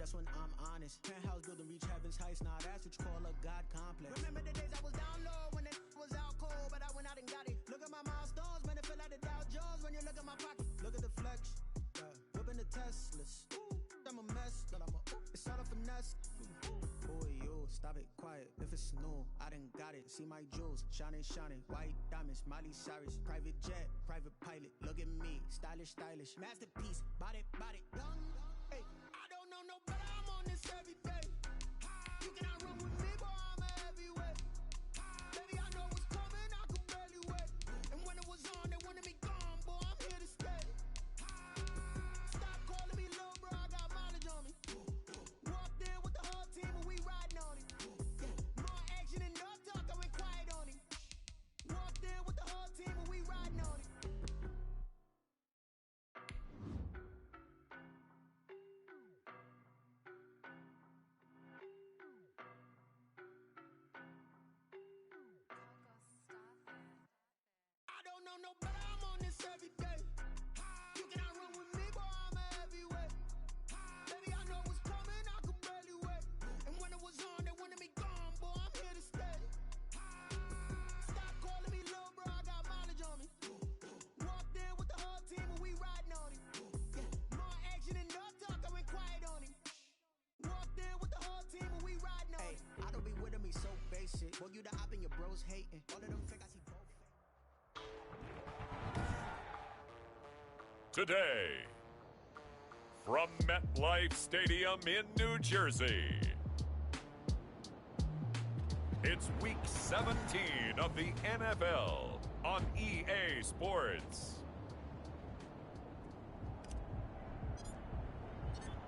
that's when I'm honest. Penthouse building, reach heaven's heights, now that's what you call a God complex. Remember the days I was down low when it was out cold, but I went out and got it. Look at my milestones, man, it feel like the Dow Jones when you look at my pocket. Look at the flex, whipping the Teslas. I'm a mess, but it's all a finesse. Boy, you stop it, quiet. If it's new, I done got it. See my jewels, shining, shining. White diamonds, Miley Cyrus. Private jet, private pilot. Look at me, stylish, stylish. Masterpiece, body, body, young. Hey, I don't know no better. I'm on this every day. You cannot run with me, boy. I'm a heavyweight. Baby, I know what's coming. I could barely wait. And when it was on, they wanted me gone, boy. I'm here to stay. Stop calling me little bro. I got mileage on me. Walked in with the whole team and we riding on it. More action and no talk. I went quiet on it. Walked in with the whole team and we riding on it. I don't know no better. I'm on this every day. You cannot run with me, boy. I'm a heavyweight. Baby, I know what's coming. I could barely wait. And when it was on, they wanted me gone, boy. I'm here to stay. Stop calling me little bro. I got mileage on me. Walked in with the whole team and we riding on it. More action and no talk. I went quiet on it. Walked in with the whole team and we riding on it. I don't be with me so basic. Boy, you the op and your bros hating. All of them fake, I see both. Today, from MetLife Stadium in New Jersey, it's Week 17 of the NFL on EA Sports.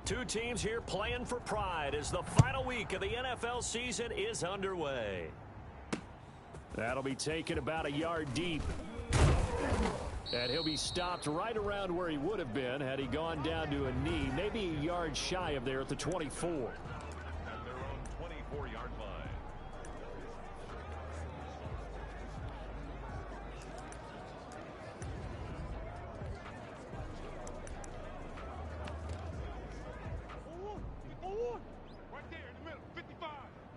Two teams here playing for pride as the final week of the NFL season is underway. That'll be taken about a yard deep. And he'll be stopped right around where he would have been had he gone down to a knee, maybe a yard shy of there at the 24. At their own 24-yard line. Right there in the middle, 55.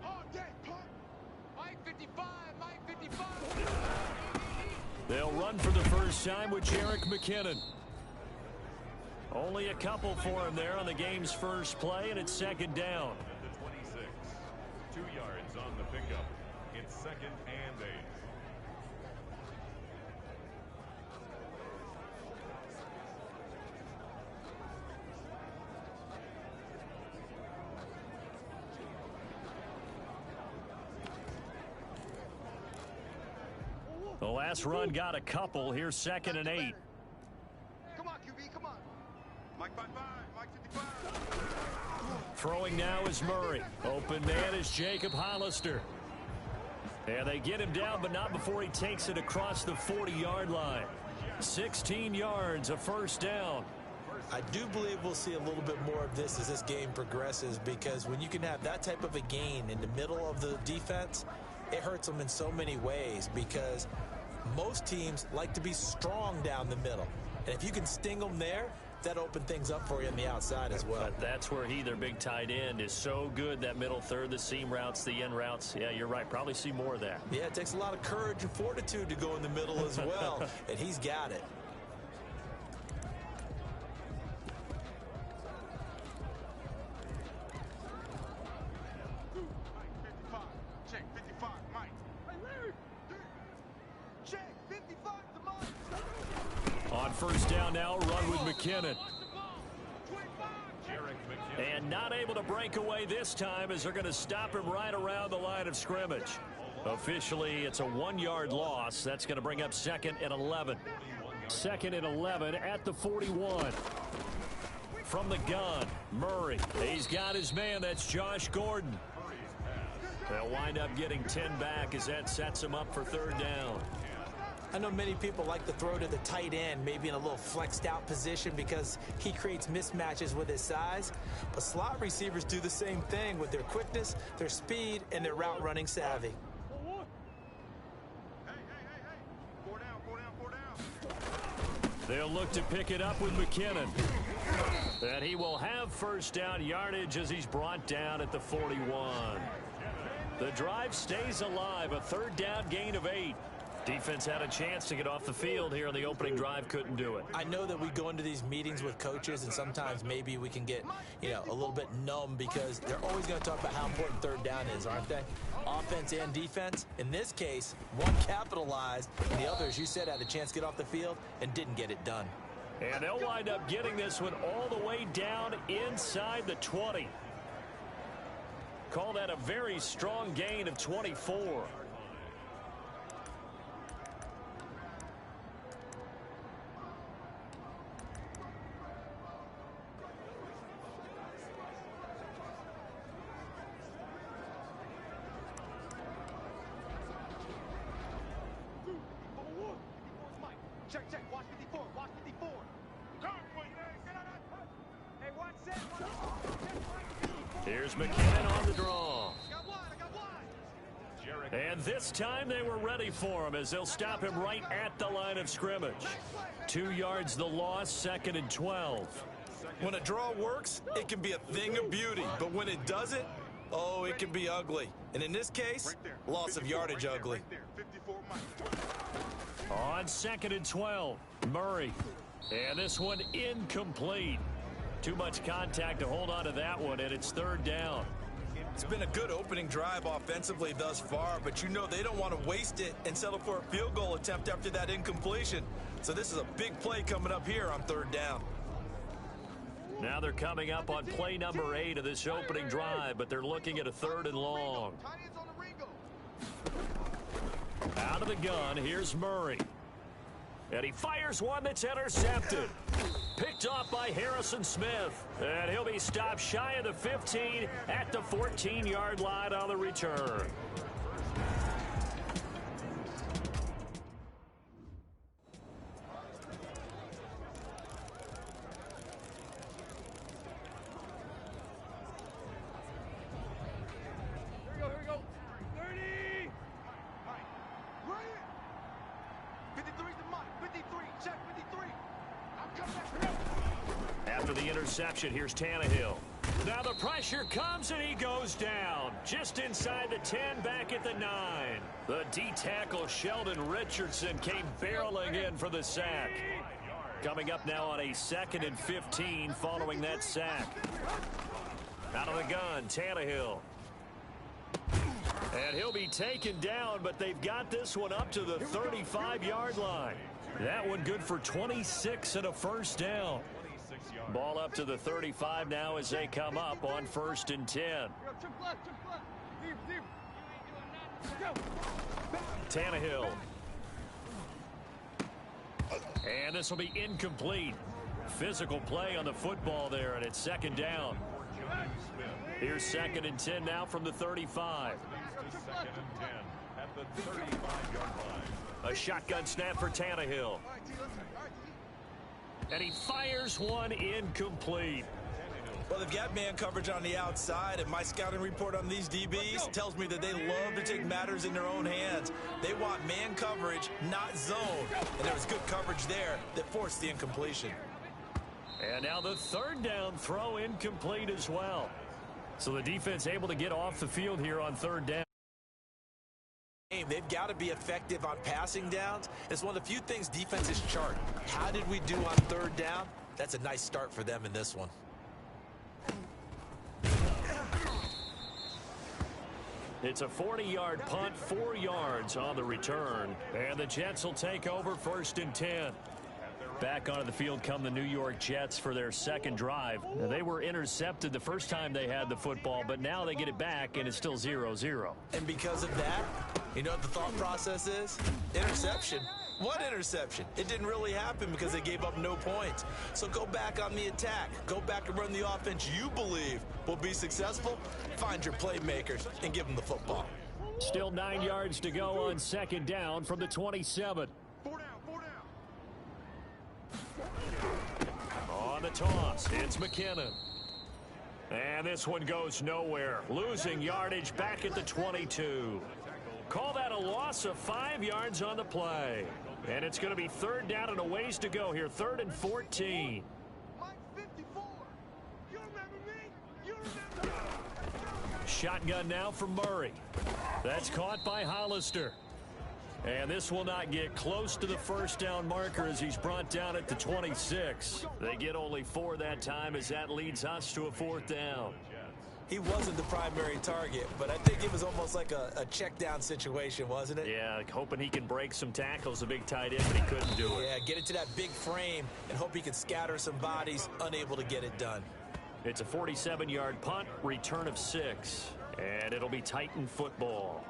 All day, punk. Mike 55, Mike 55. They'll run for the first time with Jerick McKinnon. Only a couple for him there on the game's first play, and it's second down. At the 26. 2 yards on the pickup. It's second and 8. The last run got a couple. Here's second and 8. Come on, QB, come on. Mike 55, Mike 55. Throwing now is Murray. Open man is Jacob Hollister. And they get him down, but not before he takes it across the 40-yard line. 16 yards, a first down. I do believe we'll see a little bit more of this as this game progresses, because when you can have that type of a gain in the middle of the defense, it hurts them in so many ways, because most teams like to be strong down the middle. And if you can sting them there, that opens things up for you on the outside as well. But that's where their big tight end, is so good, that middle third, the seam routes, the end routes. Yeah, you're right. Probably see more of that. Yeah, it takes a lot of courage and fortitude to go in the middle as well, and he's got it. On first down now, run with McKinnon. And not able to break away this time, as they're going to stop him right around the line of scrimmage. Officially, it's a 1-yard loss. That's going to bring up second and 11. Second and 11 at the 41. From the gun, Murray. He's got his man. That's Josh Gordon. They'll wind up getting 10 back as that sets him up for third down. I know many people like to throw to the tight end, maybe in a little flexed out position, because he creates mismatches with his size. But slot receivers do the same thing with their quickness, their speed, and their route running savvy. They'll look to pick it up with McKinnon. And he will have first down yardage as he's brought down at the 41. The drive stays alive, a third down gain of 8. Defense had a chance to get off the field here on the opening drive, couldn't do it. I know that we go into these meetings with coaches, and sometimes maybe we can get, a little bit numb because they're always going to talk about how important third down is, aren't they? Offense and defense. In this case, one capitalized, and the other, as you said, had a chance to get off the field and didn't get it done. And they'll wind up getting this one all the way down inside the 20. Call that a very strong gain of 24. Check. Watch 54. Watch 54. Hey, watch set. Here's McKinnon on the draw. I got one. And this time they were ready for him as they'll stop him right at the line of scrimmage. 2 yards the loss, 2nd and 12. When a draw works, it can be a thing of beauty. But when it doesn't, oh, it can be ugly. And in this case, loss of yardage ugly. On 2nd and 12, Murray. And this one incomplete. Too much contact to hold on to that one, and it's 3rd down. It's been a good opening drive offensively thus far, but they don't want to waste it and settle for a field goal attempt after that incompletion. So this is a big play coming up here on 3rd down. Now they're coming up on play number 8 of this opening drive, but they're looking at a 3rd and long. Out of the gun, here's Murray. And he fires one that's intercepted. Picked off by Harrison Smith. And he'll be stopped shy of the 15 at the 14-yard line on the return. Here we go. 30. Right. 53's the mark. 53. Check 53. I'm coming after him. After the interception, here's Tannehill. Now the pressure comes and he goes down. Just inside the 10, back at the 9. The D-tackle Sheldon Richardson came barreling in for the sack. Coming up now on a 2nd and 15 following that sack. Out of the gun, Tannehill. And he'll be taken down, but they've got this one up to the 35-yard line. That one good for 26 and a first down. Ball up to the 35 now as they come up on 1st and 10. Tannehill. And this will be incomplete. Physical play on the football there, and it's 2nd down. Here's 2nd and 10 now from the 35. 2nd and 10 at the 35-yard line. A shotgun snap for Tannehill. And he fires one incomplete. Well, they've got man coverage on the outside, and my scouting report on these DBs tells me that they love to take matters in their own hands. They want man coverage, not zone. And there was good coverage there that forced the incompletion. And now the 3rd down throw incomplete as well. So the defense able to get off the field here on 3rd down. They've got to be effective on passing downs. It's one of the few things defenses chart. How did we do on 3rd down? That's a nice start for them in this one. It's a 40-yard punt, 4 yards on the return. And the Jets will take over 1st and 10. Back onto the field come the New York Jets for their 2nd drive. Now, they were intercepted the first time they had the football, but now they get it back, and it's still 0-0. And because of that, you know what the thought process is? Interception. What interception? It didn't really happen because they gave up no points. So go back on the attack. Go back and run the offense you believe will be successful. Find your playmakers and give them the football. Still 9 yards to go on 2nd down from the 27. 4 down. On the toss, it's McKinnon. And this one goes nowhere. Losing yardage back at the 22. Call that a loss of 5 yards on the play. And it's going to be 3rd down and a ways to go here. 3rd and 14. Mike 54. Shotgun now from Murray. That's caught by Hollister. And this will not get close to the first down marker as he's brought down at the 26. They get only 4 that time as that leads us to a 4th down. He wasn't the primary target, but I think it was almost like a check down situation, wasn't it? Yeah, like hoping he can break some tackles, a big tight end, but he couldn't do it. Yeah, get it to that big frame and hope he can scatter some bodies, unable to get it done. It's a 47-yard punt, return of 6, and it'll be Titan football.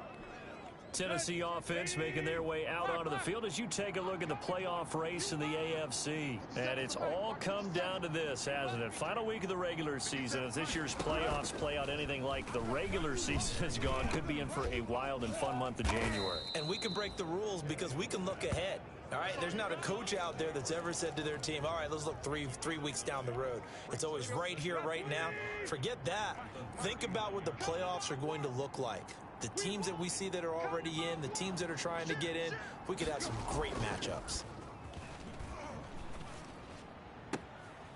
Tennessee offense making their way out onto the field as you take a look at the playoff race in the AFC. And it's all come down to this, hasn't it? Final week of the regular season. As this year's playoffs play out anything like the regular season has gone, could be in for a wild and fun month of January. And we can break the rules because we can look ahead. All right, there's not a coach out there that's ever said to their team, all right, let's look three weeks down the road. It's always right here, right now. Forget that. Think about what the playoffs are going to look like. The teams that we see that are already in, the teams that are trying to get in, we could have some great matchups.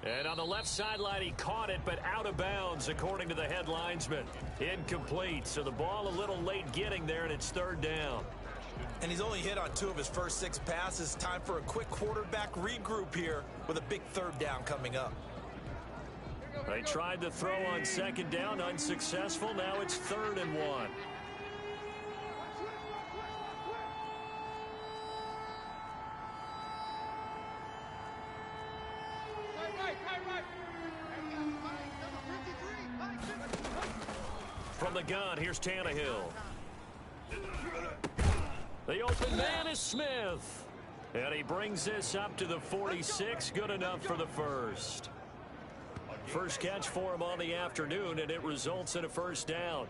And on the left sideline, he caught it, but out of bounds, according to the head linesman. Incomplete, so the ball a little late getting there, and it's 3rd down. And he's only hit on 2 of his first 6 passes. Time for a quick quarterback regroup here with a big 3rd down coming up. They tried to throw on 2nd down, unsuccessful. Now it's 3rd and 1. From the gun, here's Tannehill. The open man is Smith. And he brings this up to the 46. Good enough for the first. First catch for him on the afternoon, and it results in a 1st down.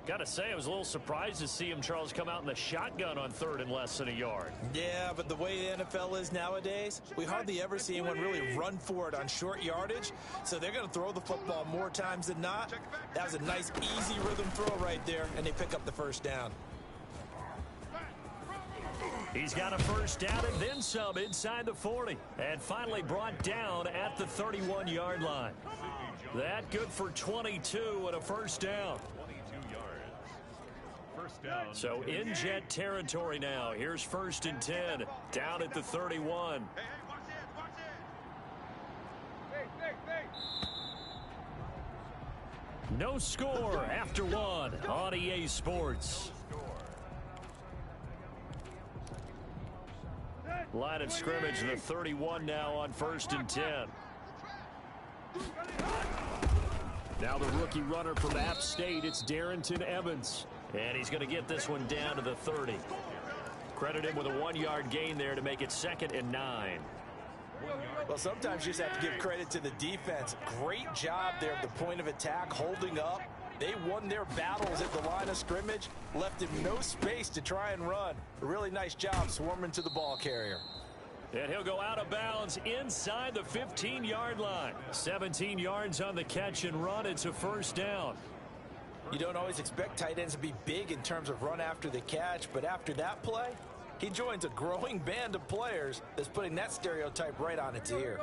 Got to say, I was a little surprised to see him, Charles, come out in the shotgun on 3rd and less than a yard. Yeah, but the way the NFL is nowadays, we hardly ever see anyone really run for it on short yardage. So they're going to throw the football more times than not. That was a nice, easy rhythm throw right there, and they pick up the 1st down. He's got a 1st down and then some inside the 40. And finally brought down at the 31-yard line. That good for 22 and a 1st down. So in Jet territory now. Here's 1st and 10. Down at the 31. No score after 1 on EA Sports. Line of scrimmage, the 31 now on 1st and 10. Now the rookie runner from App State, it's Darrington Evans. And he's going to get this one down to the 30. Credit him with a 1-yard gain there to make it 2nd and 9. Well, sometimes you just have to give credit to the defense. Great job there at the point of attack, holding up. They won their battles at the line of scrimmage, left him no space to try and run. A really nice job swarming to the ball carrier. And he'll go out of bounds inside the 15-yard line. 17 yards on the catch and run. It's a 1st down. You don't always expect tight ends to be big in terms of run after the catch, but after that play, he joins a growing band of players that's putting that stereotype right on its ear.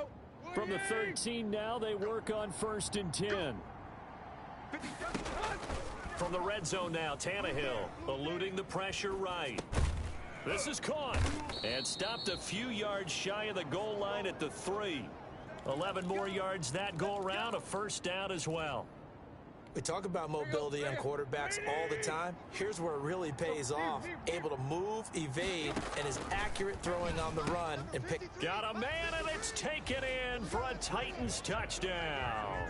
From the 13 now, they work on 1st and 10. From the red zone now, Tannehill eluding the pressure right. This is caught and stopped a few yards shy of the goal line at the 3. 11 more yards that go around, a 1st down as well. We talk about mobility on quarterbacks all the time. Here's where it really pays off. Able to move, evade, and is accurate throwing on the run and pick. Got a man, and it's taken in for a Titans touchdown.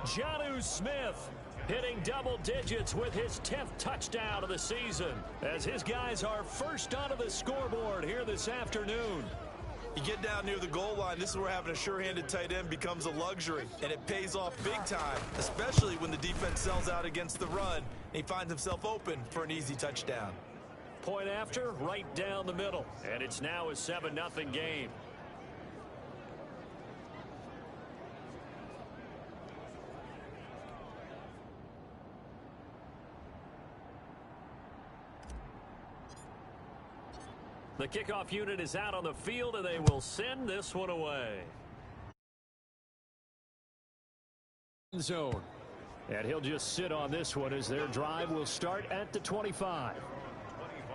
Jonnu Smith hitting double digits with his 10th touchdown of the season as his guys are first onto the scoreboard here this afternoon. You get down near the goal line, this is where having a sure-handed tight end becomes a luxury, and it pays off big time, especially when the defense sells out against the run, and he finds himself open for an easy touchdown. Point after, right down the middle, and it's now a 7-0 game. The kickoff unit is out on the field, and they will send this one away. zone. And he'll just sit on this one as their drive will start at the 25.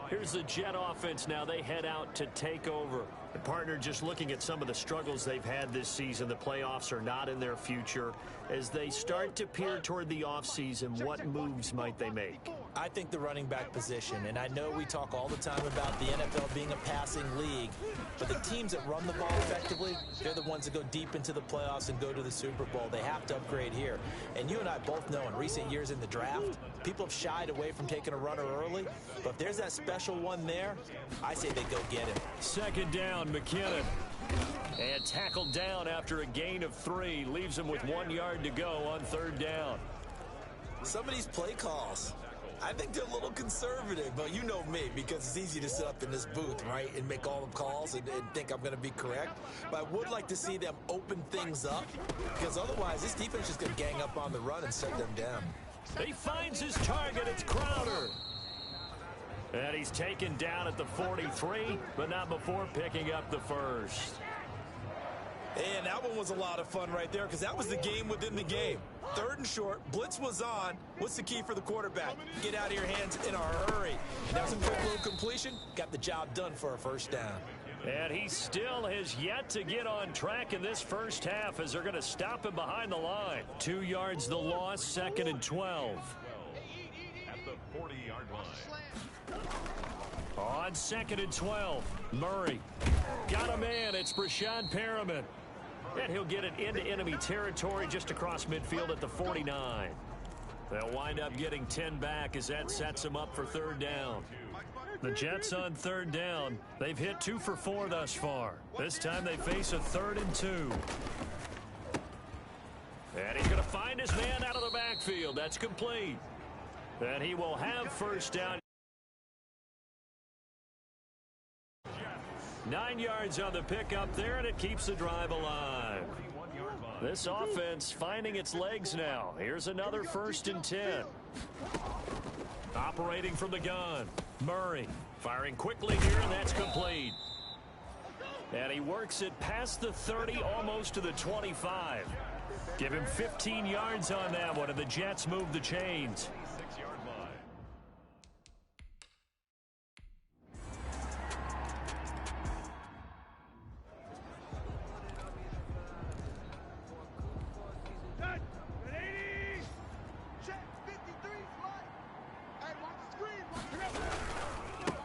Here's the Jet offense now. They head out to take over. The partner, just looking at some of the struggles they've had this season, the playoffs are not in their future. As they start to peer toward the offseason, what moves might they make? I think the running back position, and I know we talk all the time about the NFL being a passing league, but the teams that run the ball effectively, they're the ones that go deep into the playoffs and go to the Super Bowl. They have to upgrade here. And you and I both know in recent years in the draft, people have shied away from taking a runner early, but if there's that special one there, I say they go get him. Second down, McKinnon. And tackled down after a gain of 3. Leaves him with 1 yard to go on third down. Some of these play calls, I think they're a little conservative, but you know me, because it's easy to sit up in this booth, right, and make all the calls and think I'm going to be correct. But I would like to see them open things up, because otherwise this defense is just going to gang up on the run and set them down. He finds his target. It's Crowder. And he's taken down at the 43, but not before picking up the first. And that one was a lot of fun right there, because that was the game within the game. Third and short, blitz was on. What's the key for the quarterback? Get out of your hands in a hurry. And that was a quick little completion. Got the job done for a first down. And he still has yet to get on track in this first half as they're going to stop him behind the line. 2 yards the loss, 2nd and 12. At the 40-yard line. On 2nd and 12, Murray. Got a man. It's Brashad Perriman. And he'll get it into enemy territory just across midfield at the 49. They'll wind up getting 10 back as that sets them up for third down. The Jets on third down. They've hit 2 for 4 thus far. This time they face a 3rd and 2. And he's going to find his man out of the backfield. That's complete. And he will have first down. 9 yards on the pickup there, and it keeps the drive alive. This offense finding its legs now. Here's another 1st and 10. Operating from the gun. Murray firing quickly here, and that's complete. And he works it past the 30, almost to the 25. Give him 15 yards on that one, and the Jets move the chains.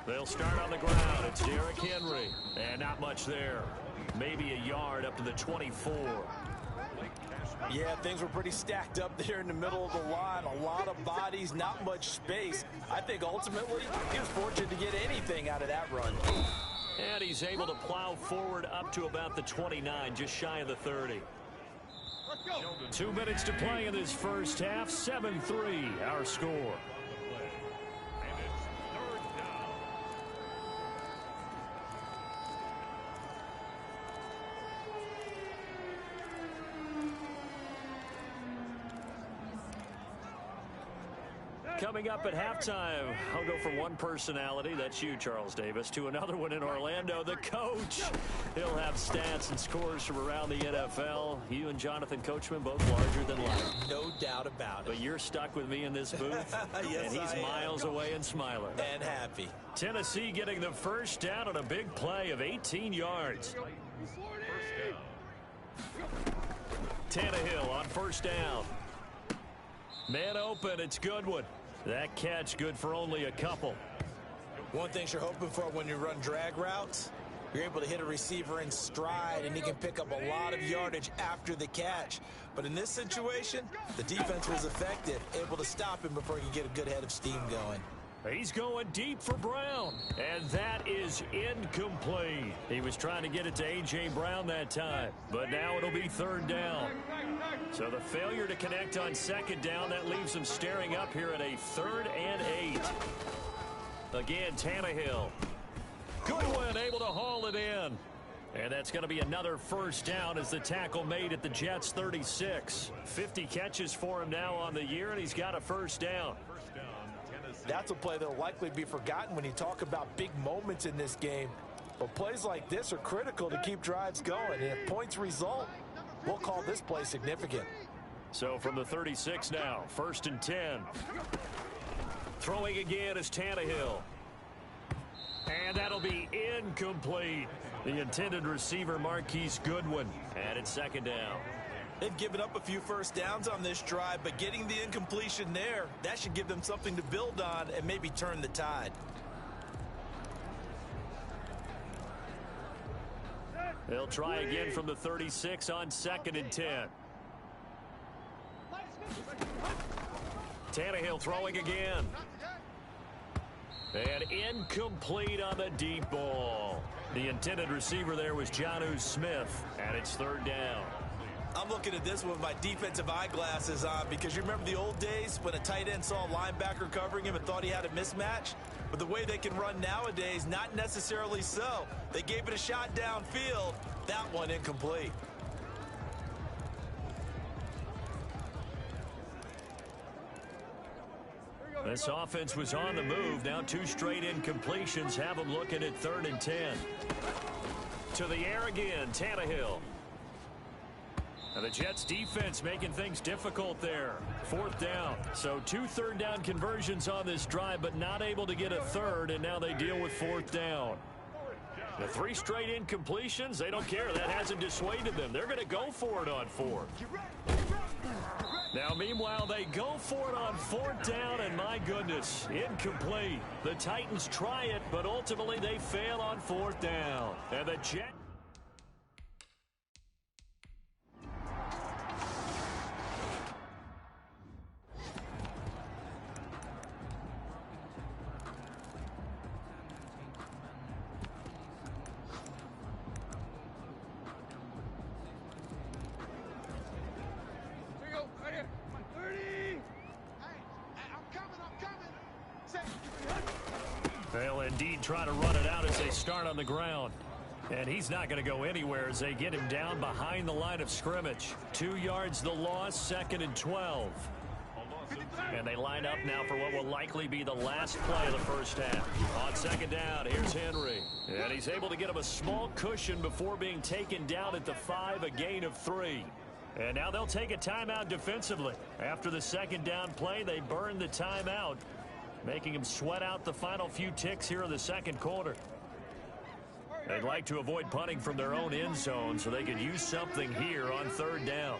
They'll start on the ground. It's Derrick Henry. And not much there. Maybe a yard up to the 24. Yeah, things were pretty stacked up there in the middle of the line. A lot of bodies, not much space. I think ultimately he was fortunate to get anything out of that run. And he's able to plow forward up to about the 29, just shy of the 30. 2 minutes to play in this first half. 7-3 our score. Coming up at halftime, I'll go from one personality, that's you, Charles Davis, to another one in Orlando, the coach. He'll have stats and scores from around the NFL. You and Jonathan Coachman both larger than life. No doubt about it. But you're stuck with me in this booth, yes, and he's miles away and smiling. And happy. Tennessee getting the first down on a big play of 18 yards. Tannehill on first down. Man open, it's Goodwin. That catch good for only a couple. One thing you're hoping for when you run drag routes, you're able to hit a receiver in stride, and he can pick up a lot of yardage after the catch. But in this situation, the defense was effective, able to stop him before he could get a good head of steam going. He's going deep for Brown, and that is incomplete. He was trying to get it to A.J. Brown that time, but now it'll be third down. So the failure to connect on second down, that leaves him staring up here at a 3rd and 8. Again, Tannehill. Goodwin able to haul it in. And that's going to be another first down as the tackle made at the Jets' 36. 50 catches for him now on the year, and he's got a first down. That's a play that will likely be forgotten when you talk about big moments in this game. But plays like this are critical to keep drives going. And if points result, we'll call this play significant. So from the 36 now, 1st and 10. Throwing again is Tannehill. And that'll be incomplete. The intended receiver, Marquise Goodwin. And it's 2nd down. They've given up a few first downs on this drive, but getting the incompletion there, that should give them something to build on and maybe turn the tide. They'll try again from the 36 on 2nd and 10. Tannehill throwing again. And incomplete on the deep ball. The intended receiver there was Jonnu Smith, and it's 3rd down. I'm looking at this with my defensive eyeglasses on because you remember the old days when a tight end saw a linebacker covering him and thought he had a mismatch? But the way they can run nowadays, not necessarily so. They gave it a shot downfield. That one incomplete. This offense was on the move. Now 2 straight incompletions have them looking at 3rd and 10. To the air again, Tannehill. And the Jets defense making things difficult there. 4th down. So 2 3rd down conversions on this drive, but not able to get a 3rd, and now they deal with 4th down. The 3 straight incompletions, they don't care. That hasn't dissuaded them. They're going to go for it on 4th. Now, meanwhile, they go for it on 4th down, and my goodness, incomplete. The Titans try it, but ultimately they fail on 4th down. And the Jets... They'll indeed try to run it out as they start on the ground. And he's not going to go anywhere as they get him down behind the line of scrimmage. 2 yards the loss, 2nd and 12. And they line up now for what will likely be the last play of the first half. On 2nd down, here's Henry. And he's able to get him a small cushion before being taken down at the 5, a gain of 3. And now they'll take a timeout defensively. After the 2nd down play, they burn the timeout, making him sweat out the final few ticks here in the 2nd quarter. They'd like to avoid punting from their own end zone so they could use something here on 3rd down.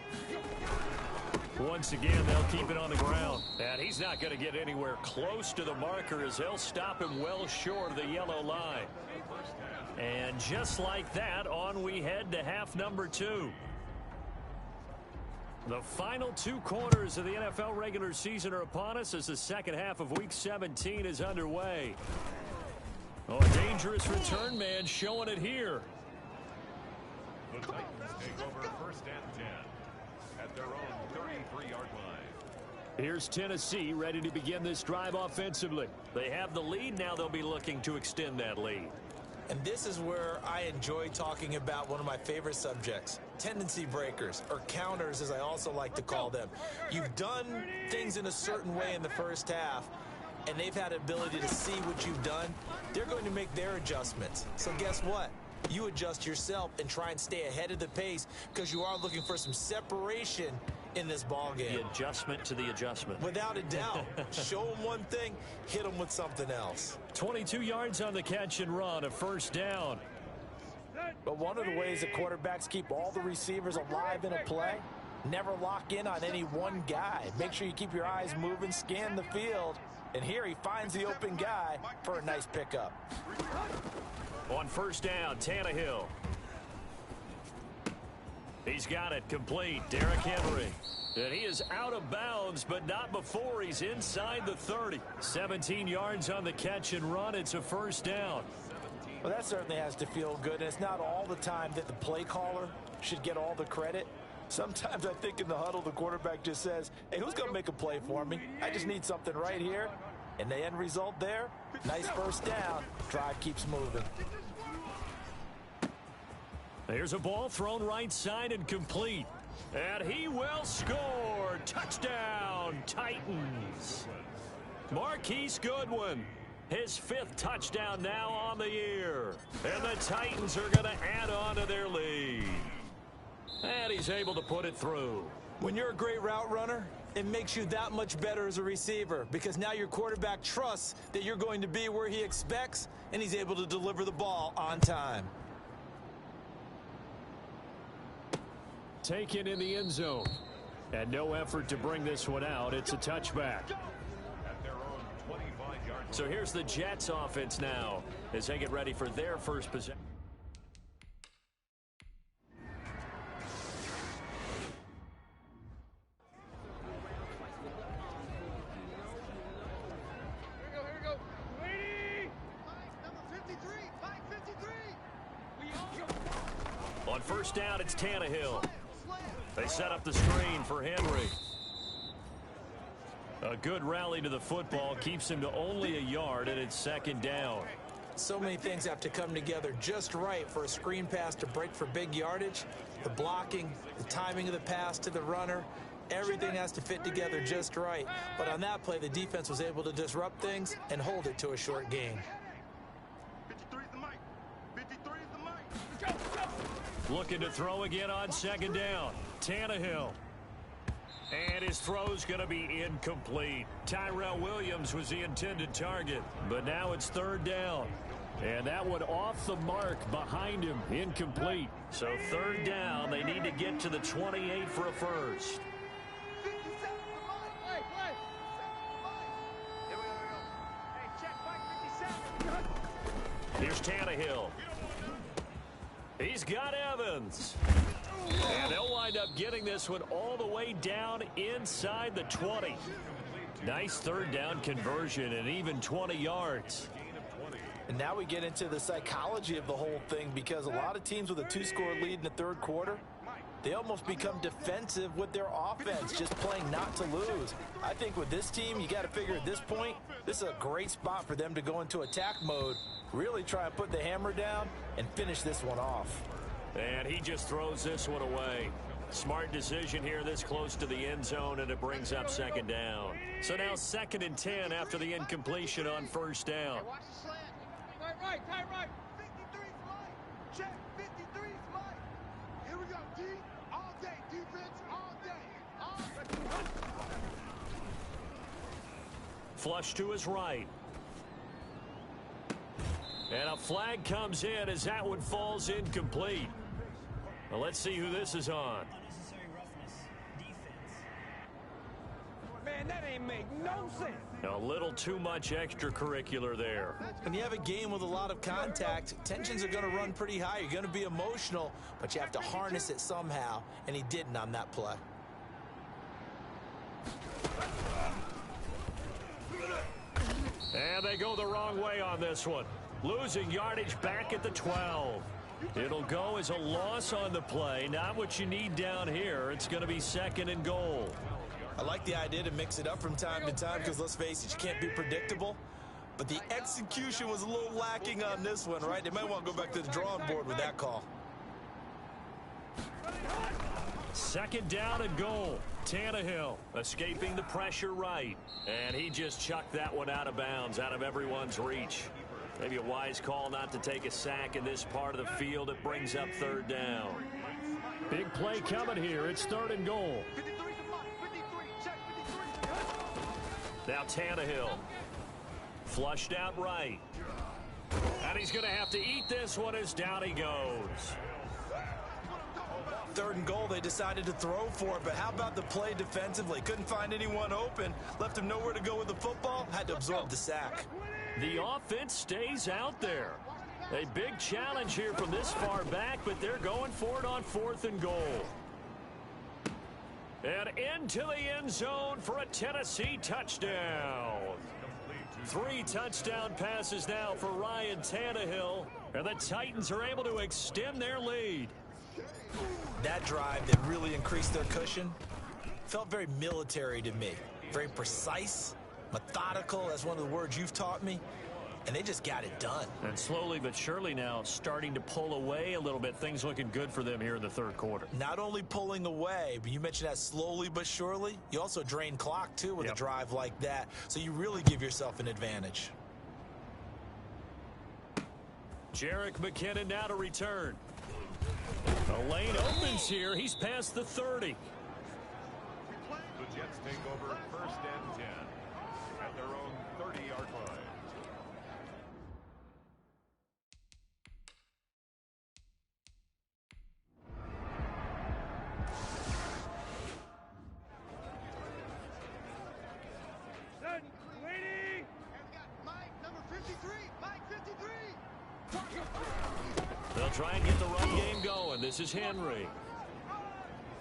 Once again, they'll keep it on the ground. And he's not going to get anywhere close to the marker as they'll stop him well short of the yellow line. And just like that, on we head to half number 2. The final 2 quarters of the NFL regular season are upon us as the 2nd half of Week 17 is underway. Oh, a dangerous return man showing it here. The Titans take over 1st and 10 at their own 33-yard line. Here's Tennessee ready to begin this drive offensively. They have the lead. Now they'll be looking to extend that lead. And this is where I enjoy talking about one of my favorite subjects, tendency breakers, or counters as I also like to call them. You've done things in a certain way in the first half, and they've had the ability to see what you've done. They're going to make their adjustments. So guess what? You adjust yourself and try and stay ahead of the pace because you are looking for some separation in this ball game. The adjustment to the adjustment. Without a doubt. Show them one thing, hit them with something else. 22 yards on the catch and run, a 1st down. But one of the ways that quarterbacks keep all the receivers alive in a play, never lock in on any one guy. Make sure you keep your eyes moving, scan the field. And here he finds the open guy for a nice pickup. On 1st down, Tannehill. He's got it complete. Derrick Henry. And he is out of bounds, but not before he's inside the 30. 17 yards on the catch and run. It's a 1st down. Well, that certainly has to feel good. And it's not all the time that the play caller should get all the credit. Sometimes I think in the huddle, the quarterback just says, hey, who's going to make a play for me? I just need something right here. And the end result there, nice 1st down. Drive keeps moving. There's a ball thrown right side and complete. And he will score. Touchdown, Titans. Marquise Goodwin, his 5th touchdown now on the year. And the Titans are going to add on to their lead. And he's able to put it through. When you're a great route runner, it makes you that much better as a receiver because now your quarterback trusts that you're going to be where he expects, and he's able to deliver the ball on time. Taken in the end zone. And no effort to bring this one out. It's a touchback. At their own 25-yard. So here's the Jets offense now as they get ready for their first possession. On first down, it's Tannehill. They set up the screen for Henry. A good rally to the football keeps him to only a yard, and it's second down. So many things have to come together just right for a screen pass to break for big yardage. The blocking, the timing of the pass to the runner, everything has to fit together just right. But on that play, the defense was able to disrupt things and hold it to a short gain. 53 is the mic. 53 is the mic. Looking to throw again on second down. Tannehill. And his throw's going to be incomplete. Tyrell Williams was the intended target, but now it's third down. And that one off the mark behind him, incomplete. So third down, they need to get to the 28 for a first. Here's Tannehill. He's got Evans. And they'll wind up getting this one all the way down inside the 20. Nice third down conversion and even 20 yards. And now we get into the psychology of the whole thing because a lot of teams with a two-score lead in the third quarter, they almost become defensive with their offense, just playing not to lose. I think with this team, you got to figure at this point, this is a great spot for them to go into attack mode, really try and put the hammer down and finish this one off. And he just throws this one away. Smart decision here this close to the end zone, and it brings up second down. So now 2nd and 10 after the incompletion on first down. Watch the slant. Tight right. 53's Mike. Check. 53's Mike. Here we go, D. All day. Defense all day. Flush to his right. And a flag comes in as that one falls incomplete. Well, let's see who this is on. Unnecessary roughness. Defense. Man, that ain't make no sense. A little too much extracurricular there. When you have a game with a lot of contact, tensions are going to run pretty high. You're going to be emotional, but you have to harness it somehow, and he didn't on that play. And they go the wrong way on this one. Losing yardage back at the 12. It'll go as a loss on the play. Not what you need down here. It's going to be 2nd and goal. I like the idea to mix it up from time to time because, let's face it, you can't be predictable. But the execution was a little lacking on this one, right? They might want to go back to the drawing board with that call. 2nd down and goal. Tannehill escaping the pressure right. And he just chucked that one out of bounds, out of everyone's reach. Maybe a wise call not to take a sack in this part of the field. It brings up third down. Big play coming here. It's 3rd and goal. 53's Mike. 53. Check. 53. Now Tannehill. Flushed out right. And he's going to have to eat this one as down he goes. 3rd and goal, they decided to throw for it, but how about the play defensively? Couldn't find anyone open, left him nowhere to go with the football, had to absorb the sack. The offense stays out there. A big challenge here from this far back, but they're going for it on 4th and goal. And into the end zone for a Tennessee touchdown. 3 touchdown passes now for Ryan Tannehill, and the Titans are able to extend their lead. That drive that really increased their cushion felt very military to me. Very precise, methodical, that's one of the words you've taught me, and they just got it done. And slowly but surely now starting to pull away a little bit. Things looking good for them here in the 3rd quarter. Not only pulling away, but you mentioned that slowly but surely. You also drain clock, too, with a drive like that, so you really give yourself an advantage. Jerick McKinnon now to return. A lane opens here. He's past the 30. take over first and 10 at their own 30-yard line. They'll try and get the run game going. This is Henry.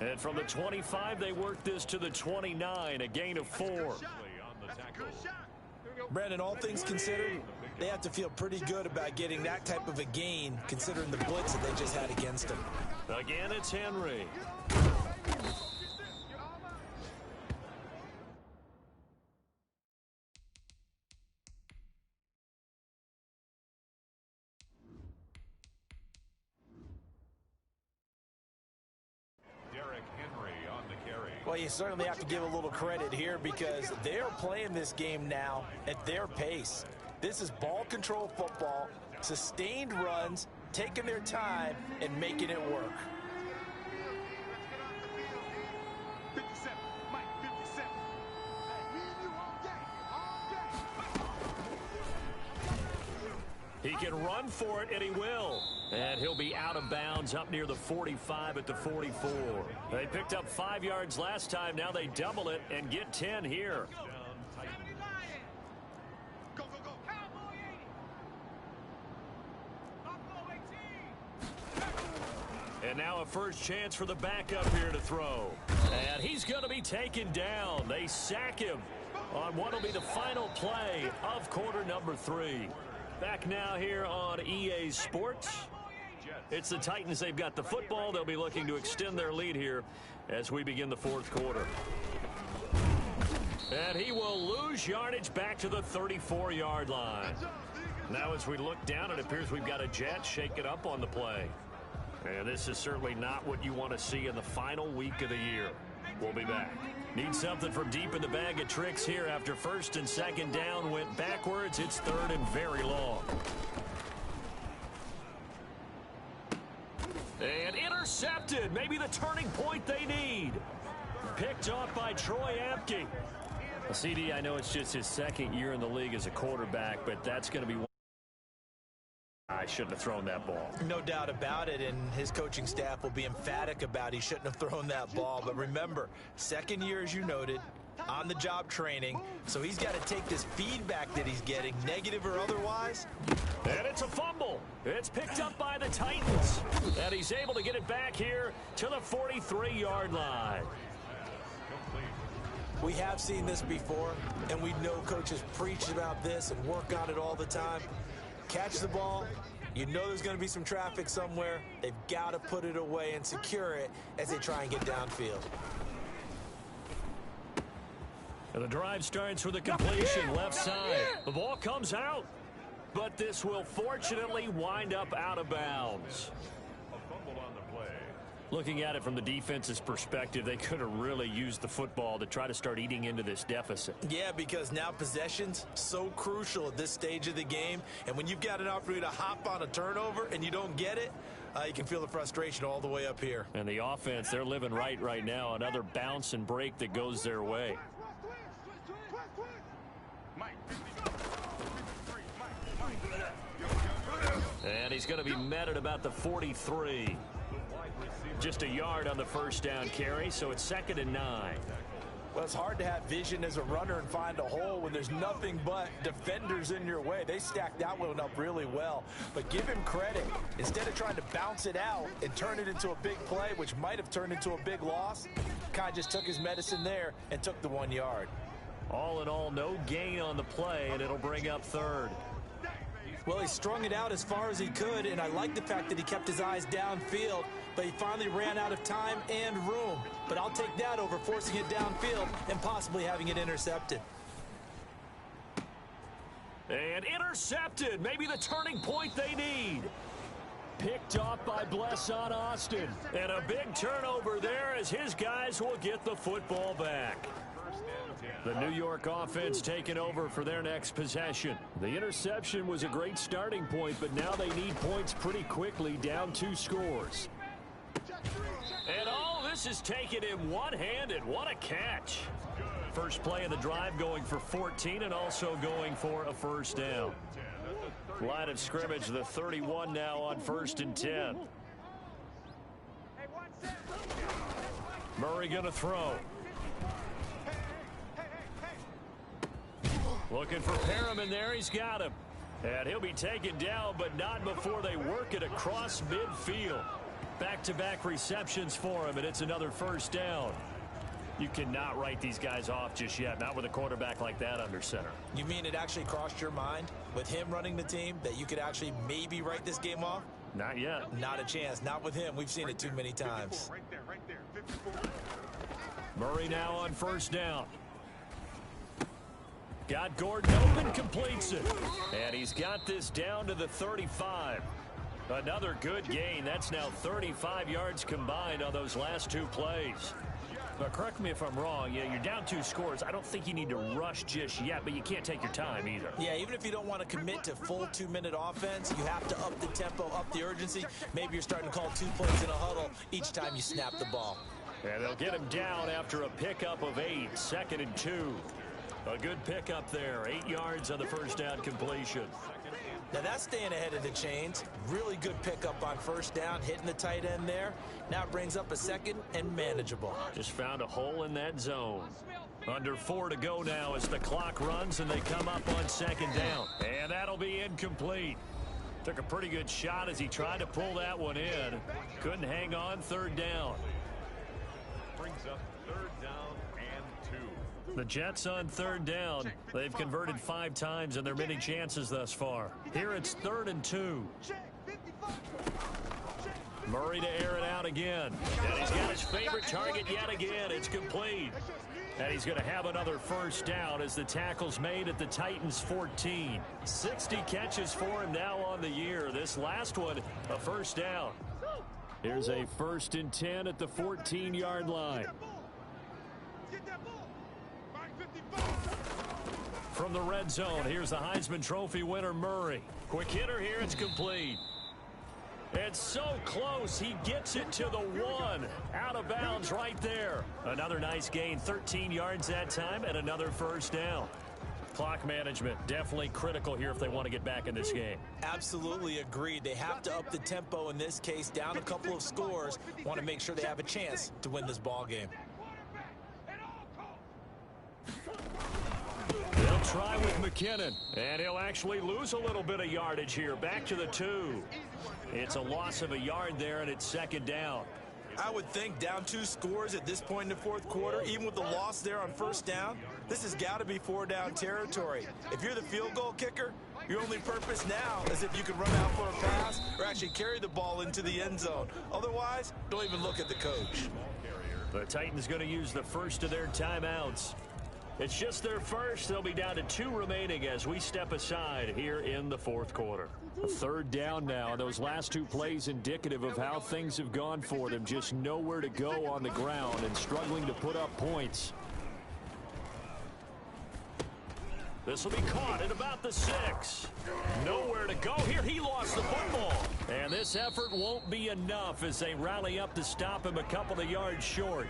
And from the 25, they work this to the 29, a gain of 4. Brandon, all things considered, they have to feel pretty good about getting that type of a gain, considering the blitz that they just had against them. Again, it's Henry. Well, you certainly have to give a little credit here because they're playing this game now at their pace. This is ball control football, sustained runs, taking their time, and making it work. 57, Mike, 57. Me and you all day, He can run for it, and he will. And he'll be out of bounds up near the 45 at the 44. They picked up 5 yards last time. Now they double it and get 10 here. Go, go, go. Cowboy 80. And now a first chance for the backup here to throw. And he's going to be taken down. They sack him on what will be the final play of quarter number 3. Back now here on EA Sports. It's the Titans. They've got the football. They'll be looking to extend their lead here as we begin the 4th quarter. And he will lose yardage back to the 34-yard line. Now as we look down, it appears we've got a Jet shake it up on the play. And this is certainly not what you want to see in the final week of the year. We'll be back. Need something from deep in the bag of tricks here after first and second down went backwards. It's 3rd and very long. And intercepted. Maybe the turning point they need. Picked off by Troy Apke. CD, I know it's just his 2nd year in the league as a quarterback, but that's going to be one. I shouldn't have thrown that ball. No doubt about it, and his coaching staff will be emphatic about he shouldn't have thrown that ball. But remember, 2nd year, as you noted, on-the-job training, so he's got to take this feedback that he's getting, negative or otherwise. And it's a fumble. It's picked up by the Titans. And he's able to get it back here to the 43-yard line. We have seen this before, and we know coaches preach about this and work on it all the time. Catch the ball. You know there's going to be some traffic somewhere. They've got to put it away and secure it as they try and get downfield. And the drive starts with a completion left side. The ball comes out, but this will fortunately wind up out of bounds. A fumble on the play. Looking at it from the defense's perspective, they could have really used the football to try to start eating into this deficit. Yeah, because now possession's so crucial at this stage of the game. And when you've got an opportunity to hop on a turnover and you don't get it, you can feel the frustration all the way up here. And the offense, they're living right now. Another bounce and break that goes their way. And he's going to be met at about the 43. Just a yard on the first down carry, so it's 2nd and 9. Well, it's hard to have vision as a runner and find a hole when there's nothing but defenders in your way. They stacked that one up really well. But give him credit. Instead of trying to bounce it out and turn it into a big play, which might have turned into a big loss, kind of just took his medicine there and took the 1 yard. All in all, no gain on the play, and it'll bring up 3rd. Well, he strung it out as far as he could, and I like the fact that he kept his eyes downfield, but he finally ran out of time and room. But I'll take that over forcing it downfield and possibly having it intercepted. And intercepted. Maybe the turning point they need. Picked off by Blesson Austin. And a big turnover there as his guys will get the football back. The New York offense taking over for their next possession. The interception was a great starting point, but now they need points pretty quickly, down 2 scores. And all this is taken in one-handed. What a catch. first play of the drive, going for 14 and also going for a first down. Line of scrimmage, the 31 now on 1st and 10. Murray going to throw. Looking for Perriman there. He's got him. And he'll be taken down, but not before they work it across midfield. Back-to-back receptions for him, and it's another first down. You cannot write these guys off just yet, not with a quarterback like that under center. You mean it actually crossed your mind with him running the team that you could actually maybe write this game off? Not yet. Not a chance. Not with him. We've seen it too many times. Right there, 54. Murray now on first down. Got Gordon open, completes it. And he's got this down to the 35. Another good gain. That's now 35 yards combined on those last two plays. But correct me if I'm wrong. Yeah, you're down 2 scores. I don't think you need to rush just yet, but you can't take your time either. Yeah, even if you don't want to commit to full 2-minute offense, you have to up the tempo, up the urgency. Maybe you're starting to call 2 plays in a huddle each time you snap the ball. And they'll get him down after a pickup of 8, 2nd and 2. A good pickup there, 8 yards on the first down completion. Now that's staying ahead of the chains. Really good pickup on first down, hitting the tight end there. Now it brings up a 2nd and manageable. Just found a hole in that zone. Under 4 to go now as the clock runs and they come up on 2nd down. And that'll be incomplete. Took a pretty good shot as he tried to pull that one in. Couldn't hang on, 3rd down. Brings up 3rd down and 2. The Jets on 3rd down. They've converted 5 times in their many chances thus far. Here it's 3rd and 2. Murray to air it out again. And he's got his favorite target yet again. It's complete. And he's going to have another first down as the tackle's made at the Titans' 14. 60 catches for him now on the year. This last one, a first down. Here's a 1st and 10 at the 14-yard line. From the red zone, here's the Heisman Trophy winner, Murray. Quick hitter here, it's complete. It's so close, he gets it to the 1. Out of bounds right there. Another nice gain, 13 yards that time, and another first down. Clock management, definitely critical here if they want to get back in this game. Absolutely agreed. They have to up the tempo in this case, down a couple of scores. Want to make sure they have a chance to win this ball game. They'll try with McKinnon, and he'll actually lose a little bit of yardage here. Back to the 2. It's a loss of a yard there, and it's 2nd down. I would think down 2 scores at this point in the 4th quarter, even with the loss there on first down, this has got to be 4-down territory. If you're the field goal kicker, your only purpose now is if you can run out for a pass or actually carry the ball into the end zone. Otherwise, don't even look at the coach. The Titans going to use the first of their timeouts. It's just their first. They'll be down to 2 remaining as we step aside here in the 4th quarter. A 3rd down now. Those last 2 plays indicative of how things have gone for them. Just nowhere to go on the ground and struggling to put up points. This will be caught at about the 6. Nowhere to go here. He lost the football. And this effort won't be enough as they rally up to stop him a couple of yards short.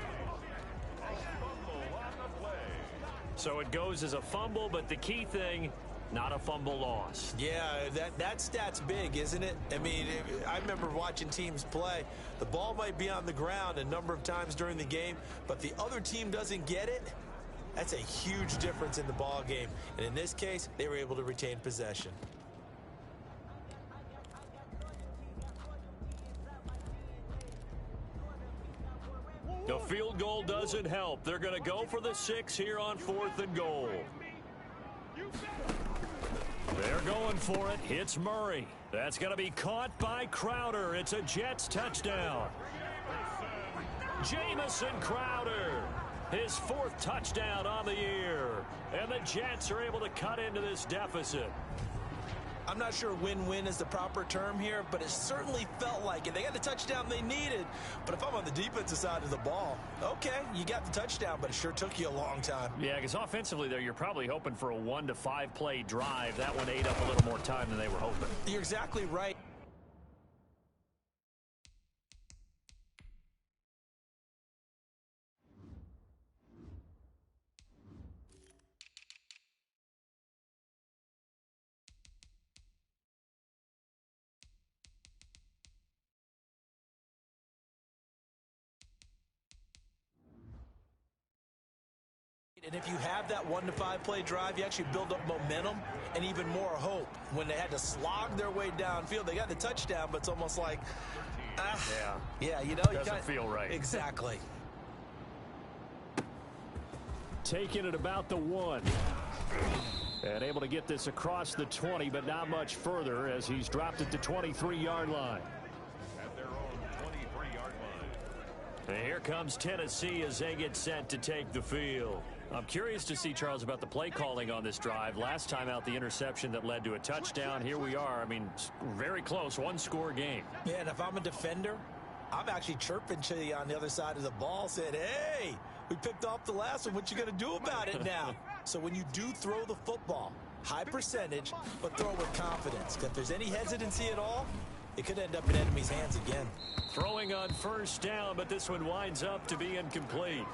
So it goes as a fumble, but the key thing, not a fumble loss. Yeah, that stat's big, isn't it? I mean, I remember watching teams play. The ball might be on the ground a number of times during the game, but the other team doesn't get it. That's a huge difference in the ball game. And in this case, they were able to retain possession. The field goal doesn't help. They're going to go for the 6 here on 4th and goal. They're going for it. It's Murray. That's going to be caught by Crowder. It's a Jets touchdown. Jamison Crowder, his 4th touchdown on the year. And the Jets are able to cut into this deficit. I'm not sure win-win is the proper term here, but it certainly felt like it. They got the touchdown they needed, but if I'm on the defensive side of the ball, okay, you got the touchdown, but it sure took you a long time. Yeah, because offensively there, you're probably hoping for a 1 to 5 play drive. That one ate up a little more time than they were hoping. You're exactly right. And if you have that 1-to-5 play drive, you actually build up momentum and even more hope. When they had to slog their way downfield, they got the touchdown, but it's almost like, yeah, you know, doesn't feel right. Exactly. Taking it about the 1. And able to get this across the 20, but not much further as he's dropped it to 23-yard line. At their own 23-yard line. And here comes Tennessee as they get set to take the field. I'm curious to see, Charles, about the play calling on this drive. Last time out, the interception that led to a touchdown. Here we are. I mean, very close, one-score game. Yeah, and if I'm a defender, I'm actually chirping to you on the other side of the ball, saying, hey, we picked off the last one. What you going to do about it now? So when you do throw the football, high percentage, but throw with confidence. If there's any hesitancy at all, it could end up in enemy's hands again. Throwing on first down, but this one winds up to be incomplete.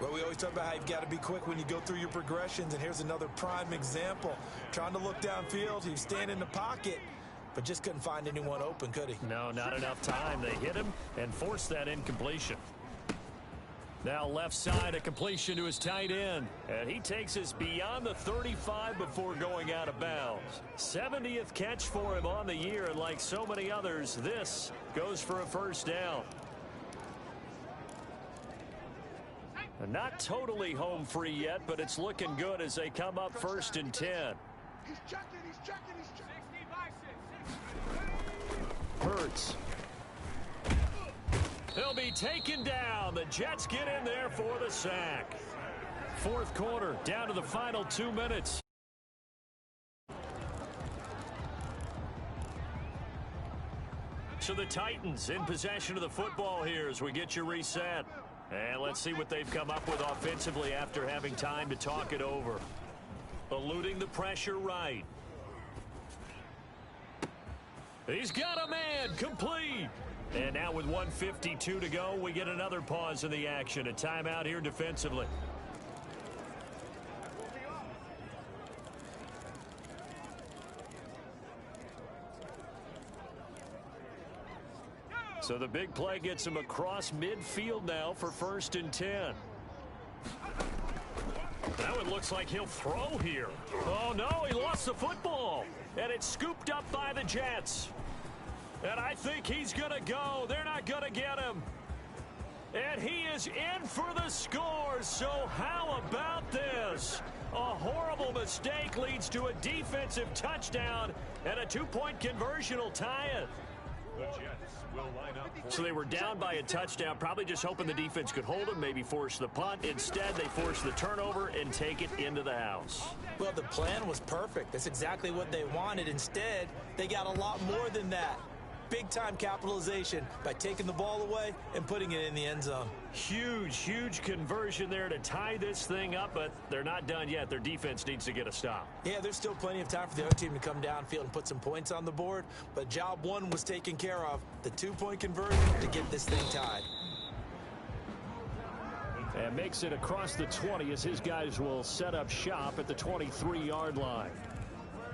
Well, we always talk about how you've got to be quick when you go through your progressions, and here's another prime example. Trying to look downfield, he was standing in the pocket, but just couldn't find anyone open, could he? No, not enough time. They hit him and forced that incompletion. Now left side, a completion to his tight end. And he takes us beyond the 35 before going out of bounds. 70th catch for him on the year, and like so many others, this goes for a first down. And not totally home free yet, but it's looking good as they come up 1st and 10. He's checking, he's checking, he's checking. Hurts. He'll be taken down. The Jets get in there for the sack. 4th quarter, down to the final 2 minutes. So the Titans in possession of the football here as we get you reset. And let's see what they've come up with offensively after having time to talk it over. Eluding the pressure right. He's got a man, complete. And now with 1:52 to go, we get another pause in the action. A timeout here defensively. So the big play gets him across midfield now for 1st and 10. Now it looks like he'll throw here. Oh, no, he lost the football. And it's scooped up by the Jets. And I think he's going to go. They're not going to get him. And he is in for the score. So how about this? A horrible mistake leads to a defensive touchdown, and a 2-point conversion will tie it. The Jets will line up. So they were down by a touchdown, probably just hoping the defense could hold them, maybe force the punt. Instead, they force the turnover and take it into the house. Well, the plan was perfect. That's exactly what they wanted. Instead, they got a lot more than that. Big-time capitalization by taking the ball away and putting it in the end zone. Huge conversion there to tie this thing up, but they're not done yet. Their defense needs to get a stop. Yeah, there's still plenty of time for the other team to come downfield and put some points on the board, but job 1 was taken care of. The 2-point conversion to get this thing tied. And makes it across the 20 as his guys will set up shop at the 23-yard line.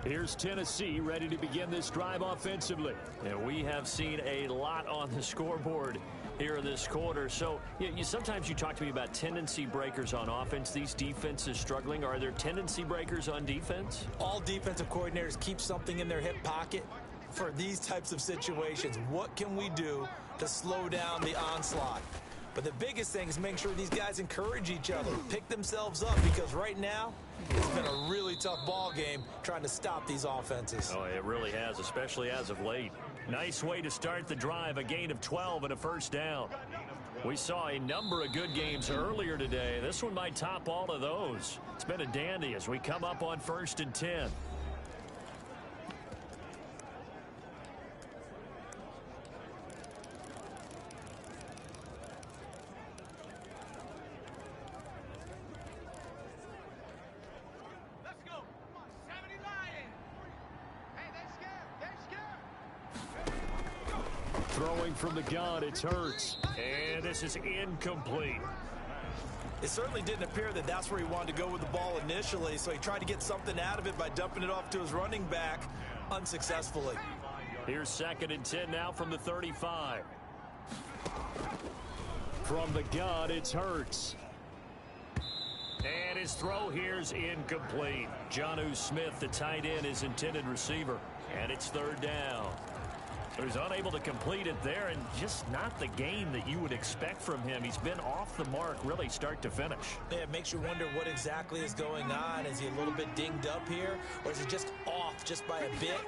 Here's Tennessee ready to begin this drive offensively. And we have seen a lot on the scoreboard here in this quarter. So sometimes you talk to me about tendency breakers on offense. These defenses struggling. Are there tendency breakers on defense? All defensive coordinators keep something in their hip pocket for these types of situations. What can we do to slow down the onslaught? But the biggest thing is making sure these guys encourage each other, pick themselves up, because right now it's been a really tough ball game trying to stop these offenses. Oh, it really has, especially as of late. Nice way to start the drive, a gain of 12 and a first down. We saw a number of good games earlier today. This one might top all of those. It's been a dandy as we come up on 1st and 10. Throwing from the gun, it's Hurts. And this is incomplete. It certainly didn't appear that that's where he wanted to go with the ball initially, so he tried to get something out of it by dumping it off to his running back unsuccessfully. Here's 2nd and 10 now from the 35. From the gun, it's Hurts. And his throw here's incomplete. Jonnu Smith, the tight end, is intended receiver. And it's third down. So he's unable to complete it there, and just not the game that you would expect from him. He's been off the mark really start to finish. Yeah, it makes you wonder what exactly is going on. Is he a little bit dinged up here, or is he just off just by a bit?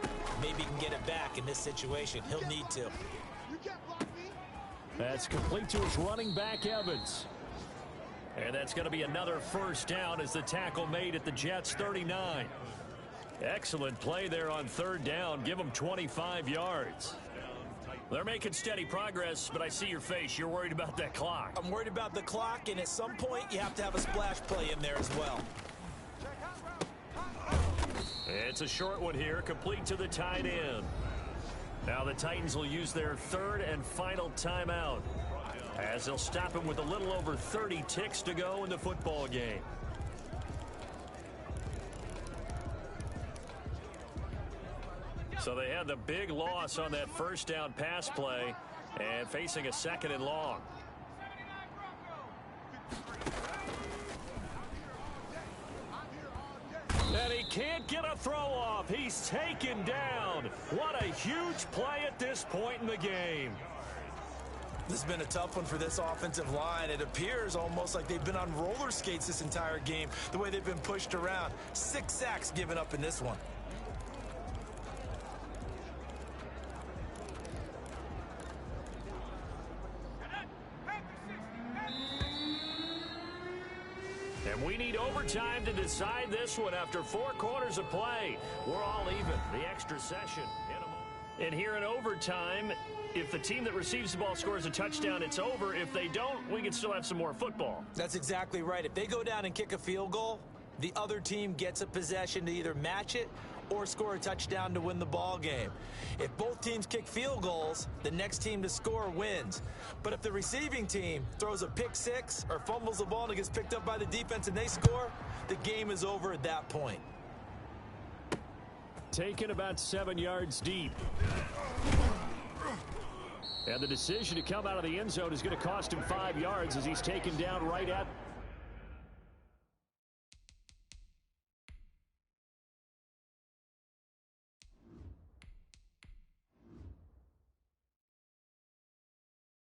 Maybe he can get it back in this situation. He'll need to. That's complete to his running back, Evans. And that's going to be another first down as the tackle made at the Jets' 39. Excellent play there on third down. Give them 25 yards. They're making steady progress, but I see your face. You're worried about that clock. I'm worried about the clock, and at some point you have to have a splash play in there as well. It's a short one here, complete to the tight end. Now the Titans will use their third and final timeout, as they'll stop him with a little over 30 ticks to go in the football game. So they had the big loss on that first down pass play and facing a second and long. And he can't get a throw off. He's taken down. What a huge play at this point in the game. This has been a tough one for this offensive line. It appears almost like they've been on roller skates this entire game, the way they've been pushed around. 6 sacks given up in this one. And we need overtime to decide this one after 4 quarters of play. We're all even. The extra session in a moment. And here in overtime, if the team that receives the ball scores a touchdown, it's over. If they don't, we can still have some more football. That's exactly right. If they go down and kick a field goal, the other team gets a possession to either match it or score a touchdown to win the ball game. If both teams kick field goals, the next team to score wins. But if the receiving team throws a pick six or fumbles the ball and it gets picked up by the defense and they score, the game is over at that point. Taken about 7 yards deep. And the decision to come out of the end zone is going to cost him 5 yards as he's taken down right at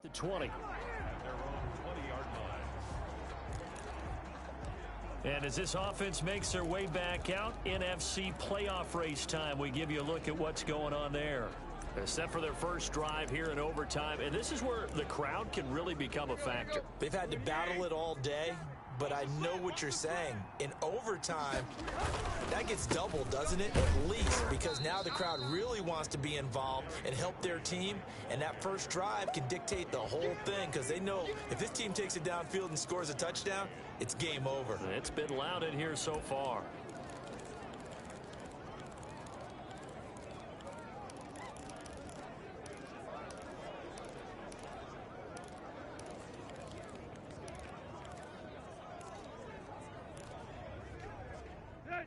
the 20. At their own 20-yard line. And as this offense makes their way back out, NFC playoff race time, we give you a look at what's going on there. They're set for their first drive here in overtime, and this is where the crowd can really become a factor. They've had to battle it all day, but I know what you're saying. In overtime, that gets doubled, doesn't it? At least, because now the crowd really wants to be involved and help their team, and that first drive can dictate the whole thing because they know if this team takes it downfield and scores a touchdown, it's game over. It's been loud in here so far.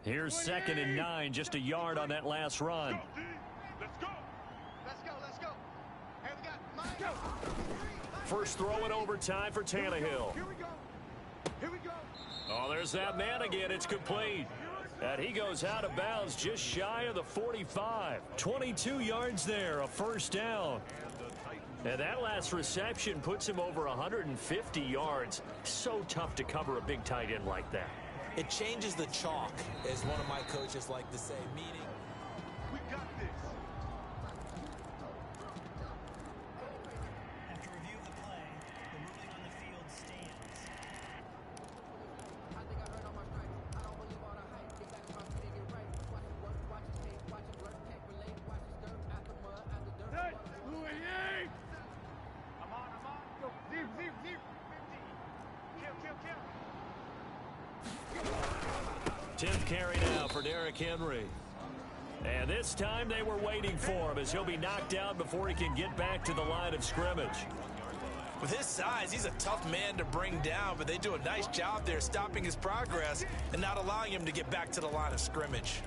Here's 2nd and 9, just a yard on that last run. Let's go. Let's go. Let's go. Hey, we got Mike. First throw in overtime for Tannehill. Here we go. Here we go. Oh, there's that man again. It's complete. And he goes out of bounds just shy of the 45. 22 yards there, a first down. And that last reception puts him over 150 yards. So tough to cover a big tight end like that. It changes the chalk, as one of my coaches like to say, meaning We got this. After review of the play, the ruling on the field stands. I think I heard all my stripes. I don't believe all the hype. Get back to my figure right. Watch it work, watch it hate, watch it work, can't relate. Watch it stir out the mud, out the dirt. Hey, Louis Yates. I'm on. Go, zip. 50. Kill. 10th carry now for Derrick Henry. And this time they were waiting for him as he'll be knocked down before he can get back to the line of scrimmage. with his size, he's a tough man to bring down, but they do a nice job there stopping his progress and not allowing him to get back to the line of scrimmage.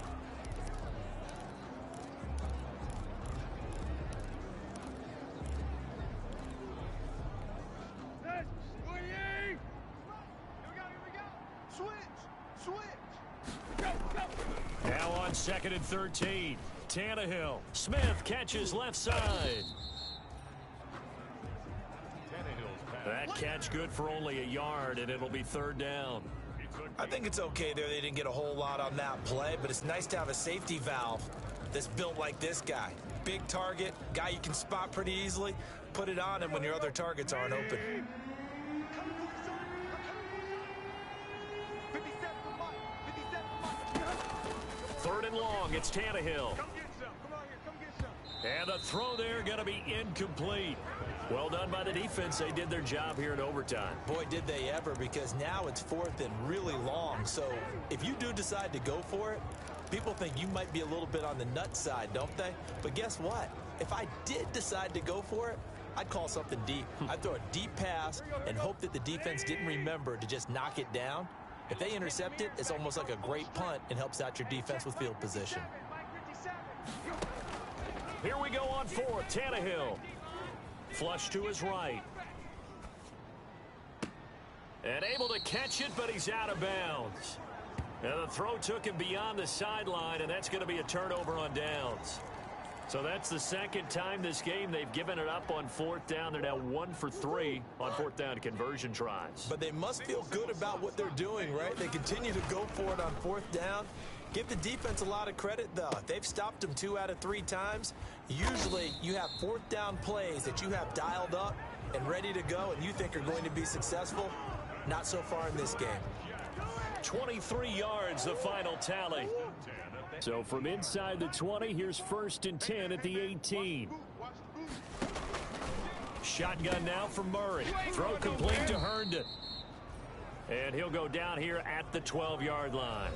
Here we go. Switch. Switch. Now on 2nd and 13. Tannehill. Smith catches left side. That catch good for only a yard, and it'll be 3rd down. I think it's okay there. They didn't get a whole lot on that play, but it's nice to have a safety valve that's built like this guy. Big target, guy you can spot pretty easily. Put it on him when your other targets aren't open. 3rd and long. It's Tannehill. Come get some. Come on here. Come get some. And the throw there going to be incomplete. Well done by the defense. They did their job here in overtime. Boy, did they ever, because now it's 4th and really long. So if you do decide to go for it, people think you might be a little bit on the nut side, don't they? But guess what? If I did decide to go for it, I'd call something deep. I'd throw a deep pass and hope that the defense didn't remember to just knock it down. If they intercept it, it's almost like a great punt and helps out your defense with field position. Here we go on 4th. Tannehill. Flush to his right. And able to catch it, but he's out of bounds. And the throw took him beyond the sideline, and that's going to be a turnover on downs. So that's the 2nd time this game they've given it up on 4th down. They're now 1 for 3 on 4th down conversion tries. But they must feel good about what they're doing, right? They continue to go for it on 4th down. Give the defense a lot of credit, though. They've stopped them 2 out of 3 times. Usually, you have 4th down plays that you have dialed up and ready to go, and you think are going to be successful. Not so far in this game. 23 yards, the final tally. So from inside the 20, here's 1st and 10 at the 18. Shotgun now for Murray. Throw complete to Herndon. And he'll go down here at the 12-yard line.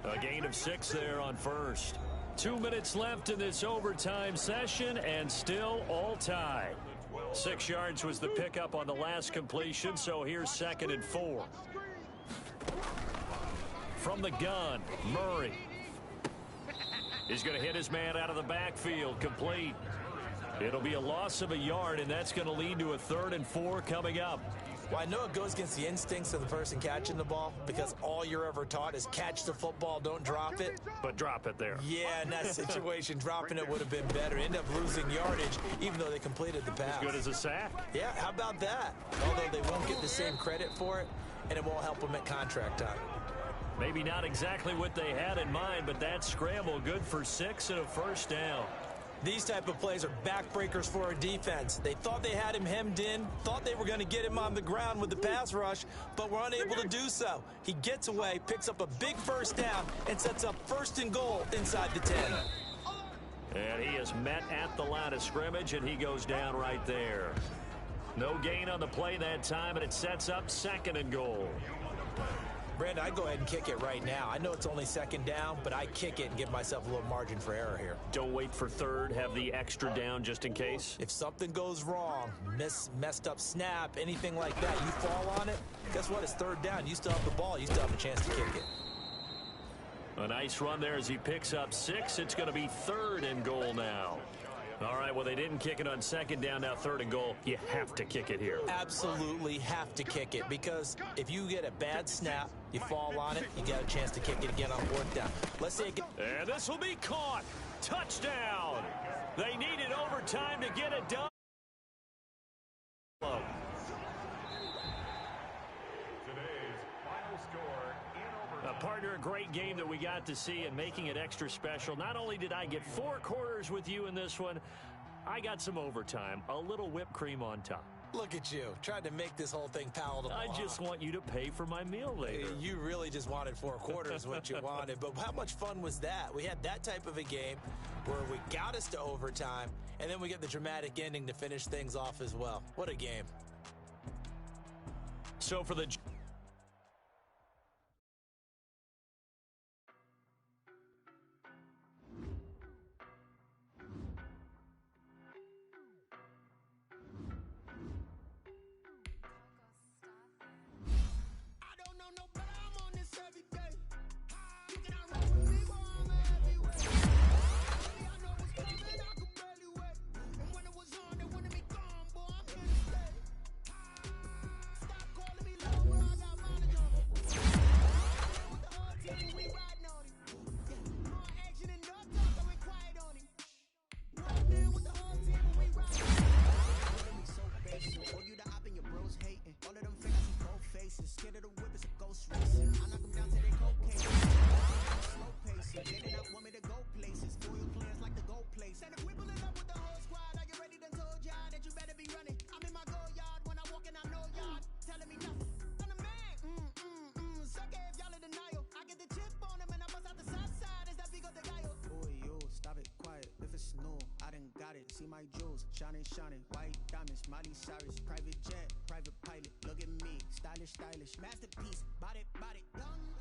A gain of 6 there on 1st. 2 minutes left in this overtime session, and still all tied. 6 yards was the pickup on the last completion, so here's 2nd and 4. From the gun, Murray. He's going to hit his man out of the backfield, complete. It'll be a loss of a yard, and that's going to lead to a 3rd and 4 coming up. Well, I know it goes against the instincts of the person catching the ball, because all you're ever taught is catch the football, don't drop it. But drop it there. Yeah, in that situation, dropping it would have been better. End up losing yardage, even though they completed the pass. As good as a sack. Yeah, how about that? Although they won't get the same credit for it, and it won't help them at contract time. Maybe not exactly what they had in mind, but that scramble good for 6 and a 1st down. These type of plays are backbreakers for our defense. They thought they had him hemmed in, thought they were going to get him on the ground with the pass rush, but were unable to do so. He gets away, picks up a big 1st down, and sets up 1st and goal inside the 10. And he is met at the line of scrimmage, and he goes down right there. No gain on the play that time, and it sets up 2nd and goal. Brandon, I'd go ahead and kick it right now. I know it's only 2nd down, but I kick it and give myself a little margin for error here. Don't wait for 3rd. Have the extra down just in case. If something goes wrong, messed up snap, anything like that, you fall on it, guess what? It's 3rd down. You still have the ball. You still have a chance to kick it. A nice run there as he picks up 6. It's going to be 3rd and goal now. All right, well, they didn't kick it on 2nd down, now 3rd and goal. You have to kick it here. Absolutely have to kick it, because if you get a bad snap, you fall on it, you got a chance to kick it again on 4th down. Let's say it gets... And this will be caught. Touchdown. They needed overtime to get it done. Today's final score in overtime. Partner, a great game that we got to see and making it extra special. Not only did I get 4 quarters with you in this one, I got some overtime, a little whipped cream on top. Look at you, trying to make this whole thing palatable. I just want you to pay for my meal later. You really just wanted 4 quarters, what you wanted. But how much fun was that? We had that type of a game where we got us to overtime, and then we get the dramatic ending to finish things off as well. What a game. So for the... it. See my jewels, shining, shining. White diamonds, Miley Cyrus. Private jet, private pilot. Look at me, stylish, stylish. Masterpiece, body, body. Young